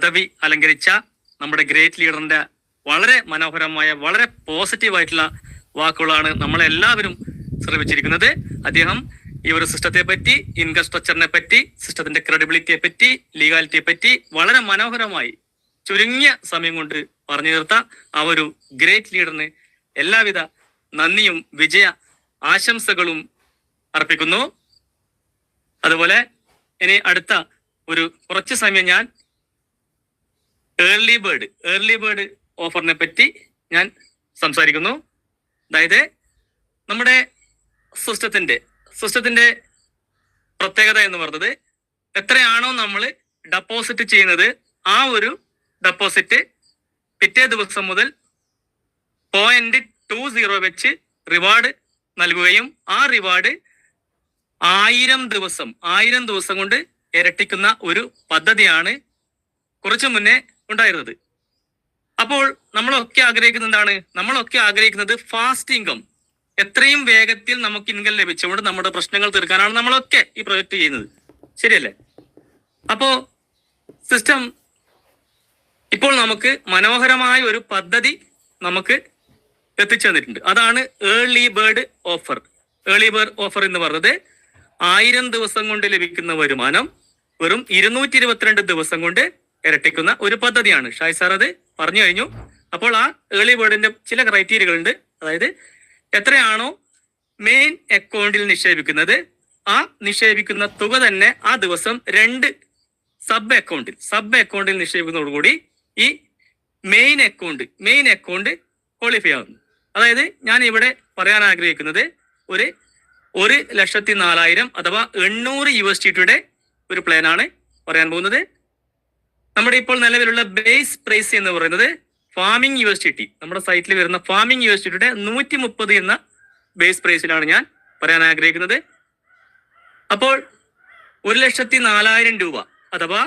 പദവി അലങ്കരിച്ച നമ്മുടെ ഗ്രേറ്റ് ലീഡറിന്റെ വളരെ മനോഹരമായ വളരെ പോസിറ്റീവായിട്ടുള്ള വാക്കുകളാണ് നമ്മളെല്ലാവരും ശ്രമിച്ചിരിക്കുന്നത്. അദ്ദേഹം ഈ ഒരു സിസ്റ്റത്തെ പറ്റി, ഇൻകം സ്ട്രക്ചറിനെ പറ്റി, സിസ്റ്റത്തിന്റെ ക്രെഡിബിലിറ്റിയെ പറ്റി, ലീഗാലിറ്റിയെ പറ്റി വളരെ മനോഹരമായി ചുരുങ്ങിയ സമയം കൊണ്ട് പറഞ്ഞു തീർത്ത ആ ഒരു ഗ്രേറ്റ് ലീഡറിന് എല്ലാവിധ നന്ദിയും വിജയ ആശംസകളും അർപ്പിക്കുന്നു. അതുപോലെ ഇനി അടുത്ത ഒരു കുറച്ച് സമയം ഞാൻ ഏർലി ബേർഡ് ഓഫറിനെ പറ്റി ഞാൻ സംസാരിക്കുന്നു. അതായത് നമ്മുടെ സിസ്റ്റത്തിന്റെ പ്രത്യേകത എന്ന് പറയുന്നത് എത്രയാണോ നമ്മൾ ഡെപ്പോസിറ്റ് ചെയ്യുന്നത് ആ ഒരു ഡെപ്പോസിറ്റ് പിറ്റേ ദിവസം മുതൽ 0.20 വെച്ച് റിവാർഡ് നൽകുകയും ആ റിവാർഡ് 1000 ദിവസം കൊണ്ട് ഇരട്ടിക്കുന്ന ഒരു പദ്ധതിയാണ് കുറച്ചു മുന്നേ ഉണ്ടായിരുന്നത്. അപ്പോൾ നമ്മളൊക്കെ ആഗ്രഹിക്കുന്നത് ഫാസ്റ്റ് ഇൻകം, എത്രയും വേഗത്തിൽ നമുക്ക് ഇൻകം ലഭിച്ചുകൊണ്ട് നമ്മുടെ പ്രശ്നങ്ങൾ തീർക്കാനാണ് നമ്മളൊക്കെ ഈ പ്രൊജക്ട് ചെയ്യുന്നത്, ശരിയല്ലേ? അപ്പോ സിസ്റ്റം ഇപ്പോൾ നമുക്ക് മനോഹരമായ ഒരു പദ്ധതി നമുക്ക് എത്തിച്ചു തന്നിട്ടുണ്ട്. അതാണ് early bird offer. Early bird offer എന്ന് പറഞ്ഞത് 1000 ദിവസം കൊണ്ട് ലഭിക്കുന്ന വരുമാനം വെറും 222 ദിവസം കൊണ്ട് ഇരട്ടിക്കുന്ന ഒരു പദ്ധതിയാണ്. ഷായ് സാർ അത് പറഞ്ഞു കഴിഞ്ഞു. അപ്പോൾ ആ ഏർലി ബേർഡിന്റെ ചില ക്രൈറ്റീരിയകൾ ഉണ്ട്. അതായത് എത്രയാണോ മെയിൻ അക്കൗണ്ടിൽ നിക്ഷേപിക്കുന്നത് ആ നിക്ഷേപിക്കുന്ന തുക തന്നെ ആ ദിവസം 2 സബ് അക്കൗണ്ടിൽ നിക്ഷേപിക്കുന്നതോടുകൂടി ഈ മെയിൻ അക്കൗണ്ട് ക്വാളിഫൈ ആകുന്നു. അതായത് ഞാൻ ഇവിടെ പറയാൻ ആഗ്രഹിക്കുന്നത് ഒരു 1,04,000 അഥവാ 800 USDT ഒരു പ്ലാനാണ് പറയാൻ പോകുന്നത്. നമ്മുടെ ഇപ്പോൾ നിലവിലുള്ള ബേസ് പ്രൈസ് എന്ന് പറയുന്നത് ഫാമിംഗ് USDT, നമ്മുടെ സൈറ്റിൽ വരുന്ന ഫാമിംഗ് USDT 130 എന്ന ബേസ് പ്രൈസിലാണ് ഞാൻ പറയാൻ ആഗ്രഹിക്കുന്നത്. അപ്പോൾ 1,04,000 രൂപ അഥവാ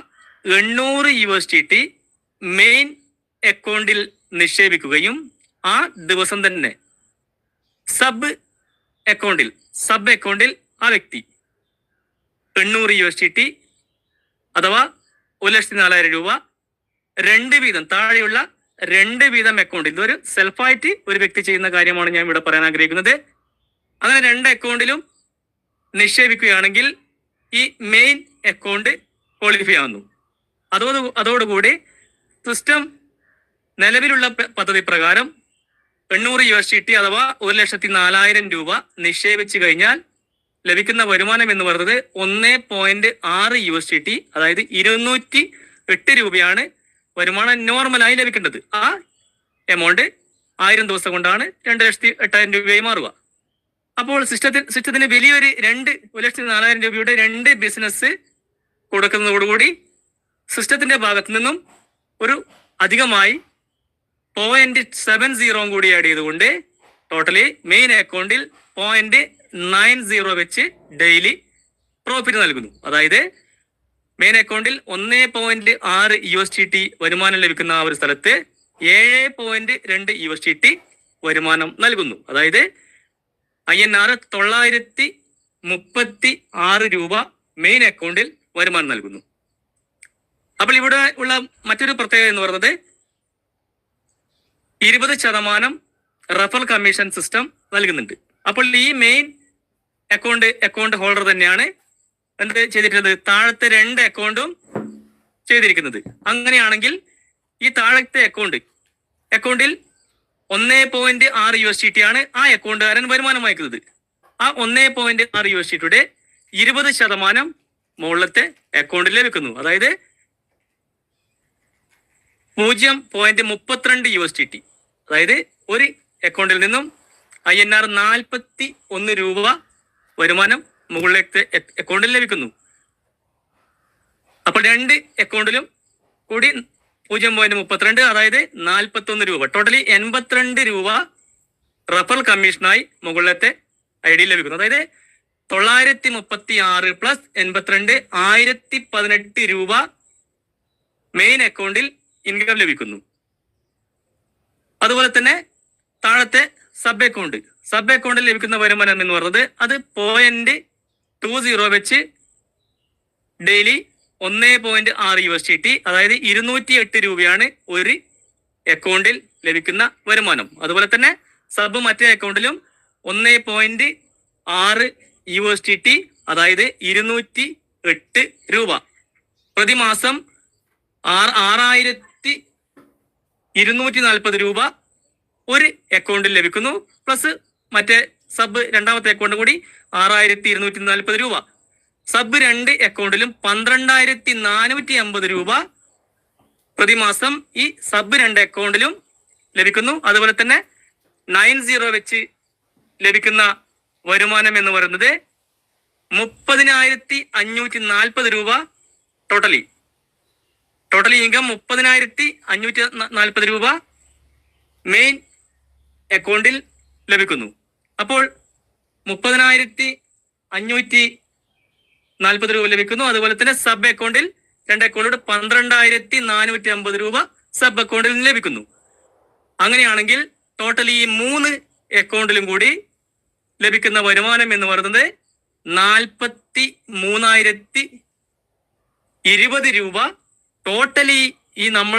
800 USDT മെയിൻ അക്കൗണ്ടിൽ നിക്ഷേപിക്കുകയും ആ ദിവസം തന്നെ സബ് അക്കൗണ്ടിൽ ആ വ്യക്തി 800 USDT അഥവാ 1,04,000 രൂപ 2 വീതം താഴെയുള്ള 2 വീതം അക്കൗണ്ടിൽ, ഇതൊരു സെൽഫായിട്ട് ഒരു വ്യക്തി ചെയ്യുന്ന കാര്യമാണ് ഞാൻ ഇവിടെ പറയാൻ ആഗ്രഹിക്കുന്നത്. അങ്ങനെ 2 അക്കൗണ്ടിലും നിക്ഷേപിക്കുകയാണെങ്കിൽ ഈ മെയിൻ അക്കൗണ്ട് ക്വാളിഫൈ ആവുന്നു. അതോടുകൂടി സിസ്റ്റം നിലവിലുള്ള പദ്ധതി പ്രകാരം 800 USDT അഥവാ 1,04,000 രൂപ നിക്ഷേപിച്ചു കഴിഞ്ഞാൽ ലഭിക്കുന്ന വരുമാനം എന്ന് പറയുന്നത് 1.6 USDT, അതായത് 208 രൂപയാണ് വരുമാനം നോർമലായി ലഭിക്കേണ്ടത്. ആ എമൗണ്ട് 1000 ദിവസം കൊണ്ടാണ് 2,08,000 രൂപയായി മാറുക. അപ്പോൾ സിസ്റ്റത്തിന് വലിയൊരു 1,04,000 രൂപയുടെ 2 ബിസിനസ് കൊടുക്കുന്നതോടുകൂടി സിസ്റ്റത്തിന്റെ ഭാഗത്തു നിന്നും ഒരു അധികമായി 0.70 കൂടി ആഡ് ചെയ്തുകൊണ്ട് ടോട്ടലി മെയിൻ അക്കൗണ്ടിൽ 0.90 വെച്ച് ഡെയിലി പ്രോഫിറ്റ് നൽകുന്നു. അതായത് മെയിൻ അക്കൗണ്ടിൽ 1.6 USDT വരുമാനം ലഭിക്കുന്ന ആ ഒരു സ്ഥലത്ത് 7.2 USDT വരുമാനം നൽകുന്നു. അതായത് INR 936 രൂപ മെയിൻ അക്കൗണ്ടിൽ വരുമാനം നൽകുന്നു. അപ്പോൾ ഇവിടെ ഉള്ള മറ്റൊരു പ്രത്യേകത എന്ന് പറയുന്നത് 20% റഫറൽ കമ്മീഷൻ സിസ്റ്റം നൽകുന്നുണ്ട്. അപ്പോൾ ഈ മെയിൻ അക്കൗണ്ട് ഹോൾഡർ തന്നെയാണ് എന്ത് ചെയ്തിട്ടുള്ളത്, താഴത്തെ 2 അക്കൗണ്ടും ചെയ്തിരിക്കുന്നത്. അങ്ങനെയാണെങ്കിൽ ഈ താഴത്തെ അക്കൗണ്ടിൽ 1.6 USDT ആണ് ആ അക്കൗണ്ടുകാരൻ വരുമാനം വായിക്കുന്നത്. ആ 1.6 USDT 20% മുകളിലത്തെ അക്കൗണ്ടിൽ ലഭിക്കുന്നു. അതായത് 0.32 USDT, അതായത് ഒരു അക്കൗണ്ടിൽ നിന്നും INR 41 രൂപ വരുമാനം മുകളിലത്തെ അക്കൗണ്ടിൽ ലഭിക്കുന്നു. അപ്പോൾ 2 അക്കൗണ്ടിലും കൂടി 0.32, അതായത് 41 രൂപ, ടോട്ടലി 82 രൂപ റഫറൽ കമ്മീഷനായി മുകളിലത്തെ ID ലഭിക്കുന്നു. അതായത് 936 + 82 1018 രൂപ മെയിൻ അക്കൗണ്ടിൽ ഇൻകം ലഭിക്കുന്നു. അതുപോലെ തന്നെ താഴത്തെ സബ് അക്കൗണ്ടിൽ ലഭിക്കുന്ന വരുമാനം എന്ന് പറയുന്നത് അത് 0.20 വെച്ച് ഡെയിലി 1.6 USDT, അതായത് 208 രൂപയാണ് ഒരു അക്കൗണ്ടിൽ ലഭിക്കുന്ന വരുമാനം. അതുപോലെ തന്നെ സബ് മറ്റേ അക്കൗണ്ടിലും 1.6 USDT, അതായത് 208 രൂപ. പ്രതിമാസം 6,240 രൂപ ഒരു അക്കൗണ്ടിൽ ലഭിക്കുന്നു. പ്ലസ് മറ്റേ സബ് രണ്ടാമത്തെ അക്കൗണ്ടും കൂടി 6,240 രൂപ. സബ് 2 അക്കൗണ്ടിലും 12,450 രൂപ പ്രതിമാസം ഈ സബ് 2 അക്കൗണ്ടിലും ലഭിക്കുന്നു. അതുപോലെ തന്നെ 90 വെച്ച് ലഭിക്കുന്ന വരുമാനം എന്ന് പറയുന്നത് 30,540 രൂപ. ടോട്ടലി ഇൻകം 30,540 രൂപ മെയിൻ അക്കൗണ്ടിൽ ലഭിക്കുന്നു. അപ്പോൾ 30,540 രൂപ ലഭിക്കുന്നു. അതുപോലെ തന്നെ സബ് അക്കൗണ്ടിൽ 2 അക്കൗണ്ടിലൂടെ 12,450 രൂപ സബ് അക്കൗണ്ടിൽ നിന്ന് ലഭിക്കുന്നു. അങ്ങനെയാണെങ്കിൽ ടോട്ടൽ ഈ 3 അക്കൗണ്ടിലും കൂടി ലഭിക്കുന്ന വരുമാനം എന്ന് പറയുന്നത് 43,020 രൂപ ടോട്ടലി ഈ നമ്മൾ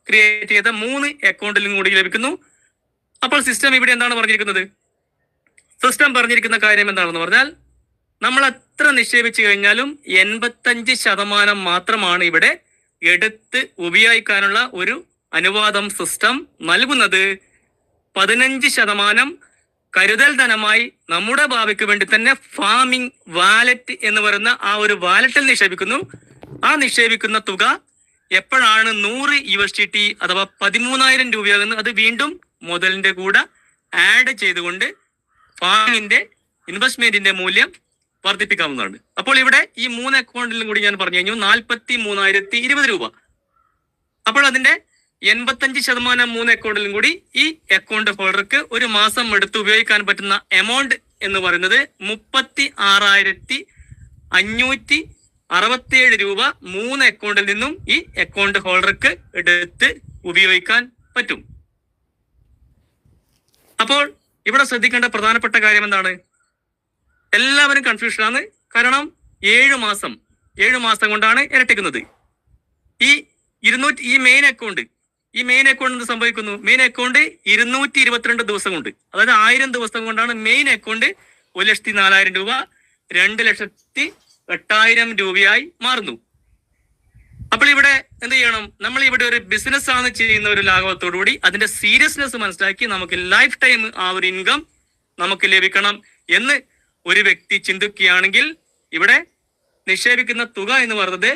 ക്രിയേറ്റ് ചെയ്ത 3 അക്കൗണ്ടിലും കൂടി ലഭിക്കുന്നു. അപ്പോൾ സിസ്റ്റം ഇവിടെ എന്താണ് പറഞ്ഞിരിക്കുന്നത്? സിസ്റ്റം പറഞ്ഞിരിക്കുന്ന കാര്യം എന്താണെന്ന് പറഞ്ഞാൽ, നമ്മൾ എത്ര നിക്ഷേപിച്ചു കഴിഞ്ഞാലും 85% മാത്രമാണ് ഇവിടെ എടുത്ത് ഉപയോഗിക്കാനുള്ള ഒരു അനുവാദം സിസ്റ്റം നൽകുന്നത്. 15% കരുതൽ ധനമായി നമ്മുടെ ഭാവിക്ക് വേണ്ടി തന്നെ ഫാമിംഗ് വാലറ്റ് എന്ന് പറയുന്ന ആ ഒരു വാലറ്റിൽ നിക്ഷേപിക്കുന്നു. ആ നിക്ഷേപിക്കുന്ന തുക എപ്പോഴാണ് 100 USDT അഥവാ 13,000 രൂപയാകുന്നത്, അത് വീണ്ടും മുതലിന്റെ കൂടെ ആഡ് ചെയ്തുകൊണ്ട് ഫാമിന്റെ ഇൻവെസ്റ്റ്മെന്റിന്റെ മൂല്യം വർദ്ധിപ്പിക്കാവുന്നതാണ്. അപ്പോൾ ഇവിടെ ഈ 3 അക്കൗണ്ടിലും കൂടി ഞാൻ പറഞ്ഞു കഴിഞ്ഞു 43,020 രൂപ. അപ്പോൾ അതിന്റെ 85% 3 അക്കൗണ്ടിലും കൂടി ഈ അക്കൗണ്ട് ഹോൾഡർക്ക് ഒരു മാസം എടുത്ത് ഉപയോഗിക്കാൻ പറ്റുന്ന എമൗണ്ട് എന്ന് പറയുന്നത് 36,567 രൂപ 3 അക്കൗണ്ടിൽ നിന്നും ഈ അക്കൗണ്ട് ഹോൾഡർക്ക് എടുത്ത് ഉപയോഗിക്കാൻ പറ്റും. അപ്പോൾ ഇവിടെ ശ്രദ്ധിക്കേണ്ട പ്രധാനപ്പെട്ട കാര്യം എന്താണ്? എല്ലാവരും കൺഫ്യൂഷനാണ്. കാരണം 7 മാസം കൊണ്ടാണ് ഇരട്ടിക്കുന്നത്. ഈ മെയിൻ അക്കൗണ്ട് എന്ത് സംഭവിക്കുന്നു? മെയിൻ അക്കൗണ്ട് 222 ദിവസം കൊണ്ട്, അതായത് 1000 ദിവസം കൊണ്ടാണ് മെയിൻ അക്കൗണ്ട് 1,04,000 രൂപ 2,08,000 രൂപയായി മാറുന്നു. അപ്പോൾ ഇവിടെ എന്ത് ചെയ്യണം? നമ്മൾ ഇവിടെ ഒരു ബിസിനസ് ആണ് ചെയ്യുന്ന ഒരു ലാഘവത്തോടുകൂടി അതിന്റെ സീരിയസ്നെസ് മനസ്സിലാക്കി നമുക്ക് ലൈഫ് ടൈം ആ ഒരു ഇൻകം നമുക്ക് ലഭിക്കണം എന്ന് ഒരു വ്യക്തി ചിന്തിക്കുകയാണെങ്കിൽ ഇവിടെ നിക്ഷേപിക്കുന്ന തുക എന്ന് പറയുന്നത്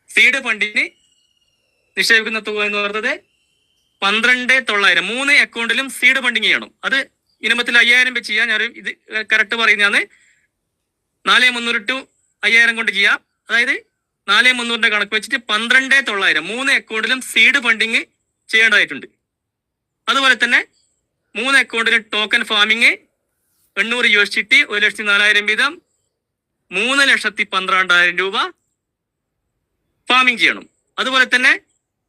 സീഡ് ഫണ്ടിന് നിക്ഷേപിക്കുന്ന തുക എന്ന് പറയുന്നത് 12,900. 3 അക്കൗണ്ടിലും സീഡ് ഫണ്ടിങ് ചെയ്യണം. അത് ഇനമത്തിൽ 5,000 വെച്ച് ചെയ്യാൻ ഞാൻ ഇത് കറക്റ്റ് പറയുന്നതാണ്. 4,300 to 5,000 കൊണ്ട് ചെയ്യാം. അതായത് 4,300 കണക്ക് വെച്ചിട്ട് 12,900 3 അക്കൗണ്ടിലും സീഡ് ഫണ്ടിങ് ചെയ്യേണ്ടതായിട്ടുണ്ട്. അതുപോലെ തന്നെ 3 അക്കൗണ്ടിലും ടോക്കൺ ഫാമിങ് 800 USDT 1,04,000 വീതം 3,12,000 രൂപ ഫാമിംഗ് ചെയ്യണം. അതുപോലെ തന്നെ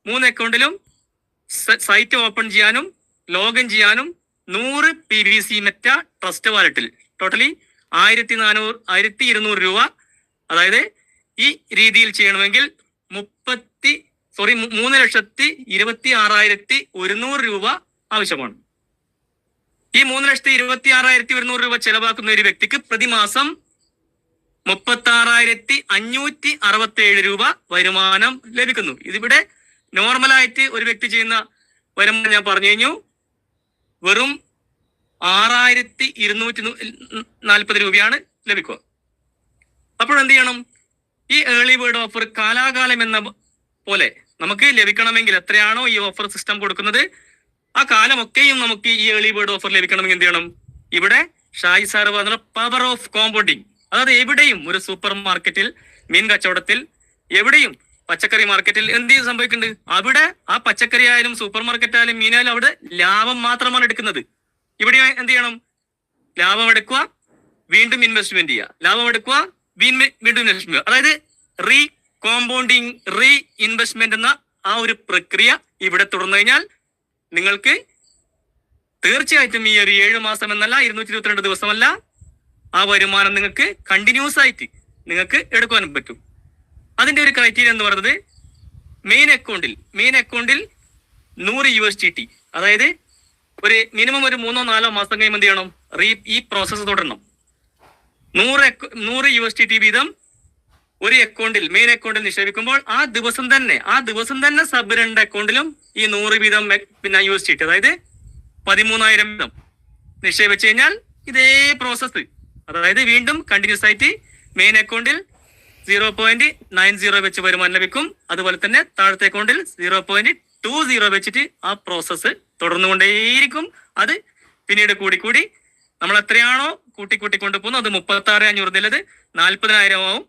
3 അക്കൗണ്ടിലും സൈറ്റ് ഓപ്പൺ ചെയ്യാനും ലോഗിൻ ചെയ്യാനും 100 PVC മെറ്റ ട്രസ്റ്റ് വാലറ്റിൽ ടോട്ടലി 1,200 രൂപ, അതായത് ഈ രീതിയിൽ ചെയ്യണമെങ്കിൽ 3,26,100 രൂപ ആവശ്യമാണ്. ഈ 3,26,100 രൂപ ചെലവാക്കുന്ന ഒരു വ്യക്തിക്ക് പ്രതിമാസം 36,567 രൂപ വരുമാനം ലഭിക്കുന്നു. ഇതിവിടെ നോർമലായിട്ട് ഒരു വ്യക്തി ചെയ്യുന്ന വരുമാനം ഞാൻ പറഞ്ഞു കഴിഞ്ഞു, വെറും 6,240 രൂപയാണ് ലഭിക്കുക. അപ്പോൾ എന്ത് ചെയ്യണം? ഈ ഏർലി ബേർഡ് ഓഫർ കാലാകാലം എന്ന പോലെ നമുക്ക് ലഭിക്കണമെങ്കിൽ എത്രയാണോ ഈ ഓഫർ സിസ്റ്റം കൊടുക്കുന്നത് ആ കാലമൊക്കെയും നമുക്ക് ഈ ഏർലി ബേർഡ് ഓഫർ ലഭിക്കണമെങ്കിൽ എന്ത് ചെയ്യണം? ഇവിടെ ഷായി സാർ പറഞ്ഞ പവർ ഓഫ് കോമ്പൗണ്ടിങ്. അതായത് എവിടെയും ഒരു സൂപ്പർ മാർക്കറ്റിൽ, മീൻ കച്ചവടത്തിൽ, എവിടെയും പച്ചക്കറി മാർക്കറ്റിൽ എന്ത് സംഭവിക്കുന്നുണ്ട്? അവിടെ ആ പച്ചക്കറി ആയാലും സൂപ്പർ മാർക്കറ്റ് ആയാലും മീനായാലും അവിടെ ലാഭം മാത്രമാണ് എടുക്കുന്നത്. ഇവിടെ എന്ത് ചെയ്യണം? ലാഭം എടുക്കുക, വീണ്ടും ഇൻവെസ്റ്റ്മെന്റ് ചെയ്യുക, ലാഭം എടുക്കുക, വീണ്ടും ഇൻവെസ്റ്റ്മെന്റ് ചെയ്യുക. അതായത് റീ കോമ്പൗണ്ടിങ്, റീ ഇൻവെസ്റ്റ്മെന്റ് എന്ന ആ ഒരു പ്രക്രിയ ഇവിടെ തുടർന്നു കഴിഞ്ഞാൽ നിങ്ങൾക്ക് തീർച്ചയായിട്ടും ഈ ഒരു 7 മാസം എന്നല്ല 222 ദിവസമല്ല ആ വരുമാനം നിങ്ങൾക്ക് കണ്ടിന്യൂസ് ആയിട്ട് നിങ്ങൾക്ക് എടുക്കാനും പറ്റും. അതിന്റെ ഒരു ക്രൈറ്റീരിയ എന്ന് പറയുന്നത് മെയിൻ അക്കൗണ്ടിൽ 100 USDT, അതായത് ഒരു മിനിമം ഒരു 3-4 മാസം കഴിയുമ്പോൾ എന്ത് ചെയ്യണം, ഈ പ്രോസസ്സ് തുടരണം. 100 USDT വീതം ഒരു മെയിൻ അക്കൗണ്ടിൽ നിക്ഷേപിക്കുമ്പോൾ ആ ദിവസം തന്നെ സബ് 2 അക്കൗണ്ടിലും ഈ 100 വീതം പിന്നെ USDT, അതായത് 13,000 വീതം നിക്ഷേപിച്ചു കഴിഞ്ഞാൽ ഇതേ പ്രോസസ്സ്, അതായത് വീണ്ടും കണ്ടിന്യൂസ് ആയിട്ട് മെയിൻ അക്കൗണ്ടിൽ 0.90 വെച്ച് വരുമാനം ലഭിക്കും. അതുപോലെ തന്നെ താഴത്തെ അക്കൗണ്ടിൽ 0.20 വെച്ചിട്ട് ആ പ്രോസസ്സ് തുടർന്നുകൊണ്ടേയിരിക്കും. അത് പിന്നീട് കൂടി നമ്മൾ എത്രയാണോ കൂട്ടിക്കൊണ്ട് പോകുന്നത്, അത് 36,500 എന്നുള്ളത് 40,000 ആവും,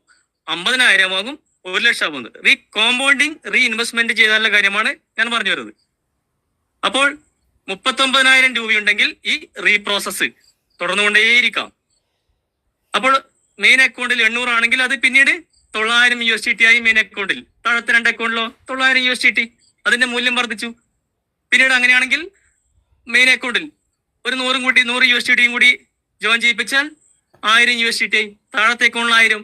50,000 ആകും, 1 ലക്ഷം ആകുന്നത്. കോമ്പൗണ്ടിങ് ഇൻവെസ്റ്റ്മെന്റ് ചെയ്താലുള്ള കാര്യമാണ് ഞാൻ പറഞ്ഞു വരുന്നത്. അപ്പോൾ 39,000 രൂപയുണ്ടെങ്കിൽ ഈ പ്രോസസ്സ് തുടർന്നുകൊണ്ടേയിരിക്കാം. അപ്പോൾ മെയിൻ അക്കൗണ്ടിൽ 800 ആണെങ്കിൽ അത് പിന്നീട് 900 USDT ആയി മെയിൻ അക്കൗണ്ടിൽ. താഴത്തെ 2 അക്കൗണ്ടിലോ 900 USDT, അതിന്റെ മൂല്യം വർദ്ധിച്ചു. പിന്നീട് അങ്ങനെയാണെങ്കിൽ മെയിൻ അക്കൗണ്ടിൽ ഒരു 100 USDT കൂടി ജോയിൻ ചെയ്യിപ്പിച്ചാൽ 1000 USDT ആയി. താഴത്തെ അക്കൗണ്ടിൽ 1000,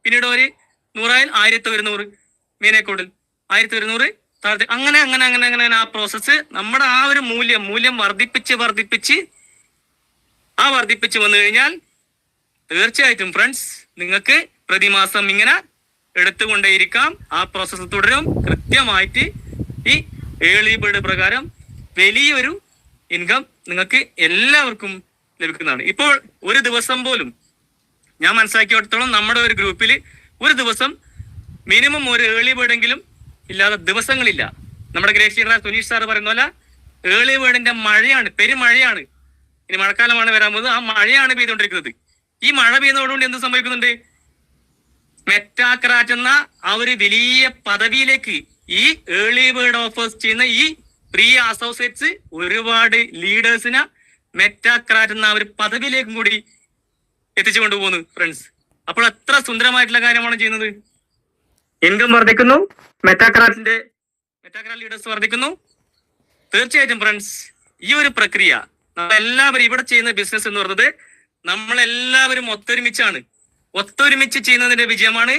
പിന്നീട് ഒരു 100 1100 മെയിൻ അക്കൗണ്ടിൽ 1100 താഴത്തെ, അങ്ങനെ ആ പ്രോസസ്സ് നമ്മുടെ ആ ഒരു മൂല്യം വർദ്ധിപ്പിച്ച് വന്നു കഴിഞ്ഞാൽ തീർച്ചയായിട്ടും ഫ്രണ്ട്സ് നിങ്ങൾക്ക് പ്രതിമാസം ഇങ്ങനെ എടുത്തുകൊണ്ടേയിരിക്കാം. ആ പ്രോസസ്സ് തുടരും. കൃത്യമായിട്ട് ഈ ഏർലി ബേർഡ് പ്രകാരം വലിയൊരു ഇൻകം നിങ്ങൾക്ക് എല്ലാവർക്കും ലഭിക്കുന്നതാണ്. ഇപ്പോൾ ഒരു ദിവസം പോലും ഞാൻ മനസ്സിലാക്കിയിടത്തോളം നമ്മുടെ ഒരു ഗ്രൂപ്പിൽ ഒരു ദിവസം മിനിമം ഒരു ഏർലി ബേർഡ് എങ്കിലും ഇല്ലാതെ ദിവസങ്ങളില്ല. നമ്മുടെ ഗ്രേറ്റ് ലീഡർ സുനീഷ് സാർ പറയുന്ന പോലെ ഏർലി ബേർഡിന്റെ മഴയാണ്, പെരുമഴയാണ്. ഇനി മഴക്കാലമാണ് വരാൻ പോകുന്നത്. ആ മഴയാണ് പെയ്തുകൊണ്ടിരിക്കുന്നത്. ഈ മഴ പെയ്യുന്നതോടുകൂടി എന്ത് സംഭവിക്കുന്നുണ്ട്, മെറ്റാക്രാറ്റ് എന്ന ആ ഒരു വലിയ പദവിയിലേക്ക് ഈ ഏർലി ബേർഡ് ഓഫേഴ്സ് ചെയ്യുന്ന ഈ പ്രിയ അസോസിയേറ്റ്സ് ഒരുപാട് ലീഡേഴ്സിനെ മെറ്റാക്രാറ്റ് എന്ന ഒരു പദവിയിലേക്കും കൂടി എത്തിച്ചു കൊണ്ടുപോകുന്നു ഫ്രണ്ട്സ്. അപ്പോൾ എത്ര സുന്ദരമായിട്ടുള്ള കാര്യമാണ് ചെയ്യുന്നത്. ഇൻകം വർദ്ധിക്കുന്നു, മെറ്റാക്രാറ്റ് ലീഡേഴ്സ് വർദ്ധിക്കുന്നു. തീർച്ചയായിട്ടും ഫ്രണ്ട്സ് ഈ ഒരു പ്രക്രിയ നമ്മളെല്ലാവരും ഇവിടെ ചെയ്യുന്ന ബിസിനസ് എന്ന് പറയുന്നത് നമ്മളെല്ലാവരും ഒത്തൊരുമിച്ച് ചെയ്യുന്നതിന്റെ വിജയമാണ്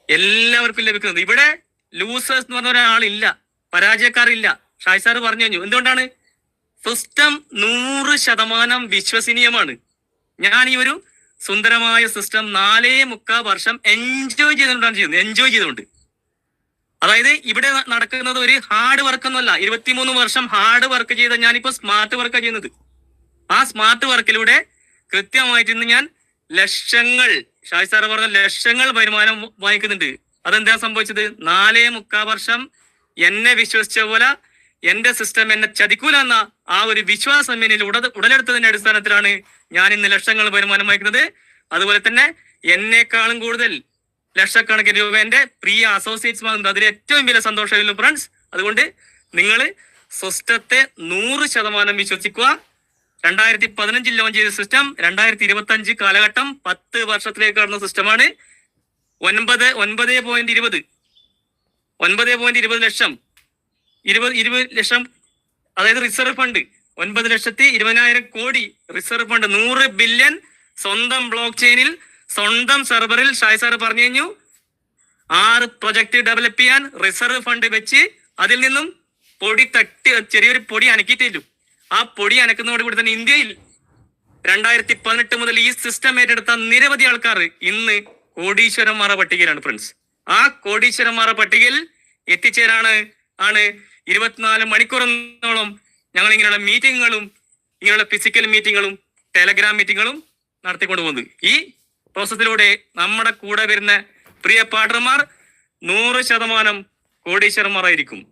എല്ലാവർക്കും ലഭിക്കുന്നത്. ഇവിടെ ലൂസേഴ്സ് എന്ന് പറഞ്ഞ ഒരാളില്ല, പരാജയക്കാരില്ല. ഷായ് സാർ പറഞ്ഞു കഴിഞ്ഞു. എന്തുകൊണ്ടാണ്? സിസ്റ്റം 100% വിശ്വസനീയമാണ്. ഞാൻ ഈ ഒരു സുന്ദരമായ സിസ്റ്റം 4.25 വർഷം എൻജോയ് ചെയ്തുകൊണ്ട്, അതായത് ഇവിടെ നടക്കുന്നത് ഒരു ഹാർഡ് വർക്ക് ഒന്നുമല്ല. 23 വർഷം ഹാർഡ് വർക്ക് ചെയ്ത ഞാനിപ്പോ സ്മാർട്ട് വർക്കാണ് ചെയ്യുന്നത്. ആ സ്മാർട്ട് വർക്കിലൂടെ കൃത്യമായിട്ട് ഇന്ന് ഞാൻ ലക്ഷങ്ങൾ, ഷായ് സാറ് പറഞ്ഞ ലക്ഷങ്ങൾ വരുമാനം വാങ്ങിക്കുന്നുണ്ട്. അതെന്താ സംഭവിച്ചത്? 4.25 വർഷം എന്നെ വിശ്വസിച്ച പോലെ എന്റെ സിസ്റ്റം എന്നെ ചതിക്കൂല എന്ന ആ ഒരു വിശ്വാസം എന്നിൽ ഉടലെടുത്തതിന്റെ അടിസ്ഥാനത്തിലാണ് ഞാൻ ഇന്ന് ലക്ഷങ്ങൾ വരുമാനം വാങ്ങിക്കുന്നത്. അതുപോലെ തന്നെ എന്നെക്കാളും കൂടുതൽ ലക്ഷക്കണക്കിന് രൂപ എന്റെ പ്രിയ അസോസിയേറ്റ്സ് വാങ്ങുന്നത്. അതിൽ ഏറ്റവും വലിയ സന്തോഷമായിരുന്നു ഫ്രണ്ട്സ്. അതുകൊണ്ട് നിങ്ങൾ സിസ്റ്റത്തെ 100% വിശ്വസിക്കുക. 2015 ലോഞ്ച് ചെയ്ത സിസ്റ്റം 2025 കാലഘട്ടം 10 വർഷത്തിലേക്ക് കടന്ന സിസ്റ്റമാണ്. 9.20 ലക്ഷം 20 ലക്ഷം, അതായത് റിസർവ് ഫണ്ട് 9,20,000 കോടി റിസർവ് ഫണ്ട്, 100 ബില്യൺ സ്വന്തം ബ്ലോക്ക് ചെയിനിൽ സ്വന്തം സെർവറിൽ. ഷായ് സാർ പറഞ്ഞു കഴിഞ്ഞു 6 പ്രൊജക്ട് ഡെവലപ്പ് ചെയ്യാൻ റിസർവ് ഫണ്ട് വെച്ച് അതിൽ നിന്നും ചെറിയൊരു പൊടി അനക്കിയിട്ടില്ലു. ആ പൊടി അനക്കുന്നതോടുകൂടി തന്നെ ഇന്ത്യയിൽ 2018 മുതൽ ഈ സിസ്റ്റം ഏറ്റെടുത്ത നിരവധി ആൾക്കാർ ഇന്ന് കോടീശ്വരന്മാരുടെ പട്ടികയിലാണ് ഫ്രണ്ട്സ്. ആ കോടീശ്വരന്മാരുടെ പട്ടികയിൽ എത്തിച്ചേരാണ് 24 മണിക്കൂറോളം ഞങ്ങൾ ഇങ്ങനെയുള്ള മീറ്റിങ്ങുകളും ഇങ്ങനെയുള്ള ഫിസിക്കൽ മീറ്റിങ്ങുകളും ടെലഗ്രാം മീറ്റിങ്ങുകളും നടത്തിക്കൊണ്ടു പോകുന്നത്. ഈ പ്രോസസ്സിലൂടെ നമ്മുടെ കൂടെ വരുന്ന പ്രിയ പാർട്ണർമാർ 100% കോടീശ്വരന്മാരായിരിക്കും.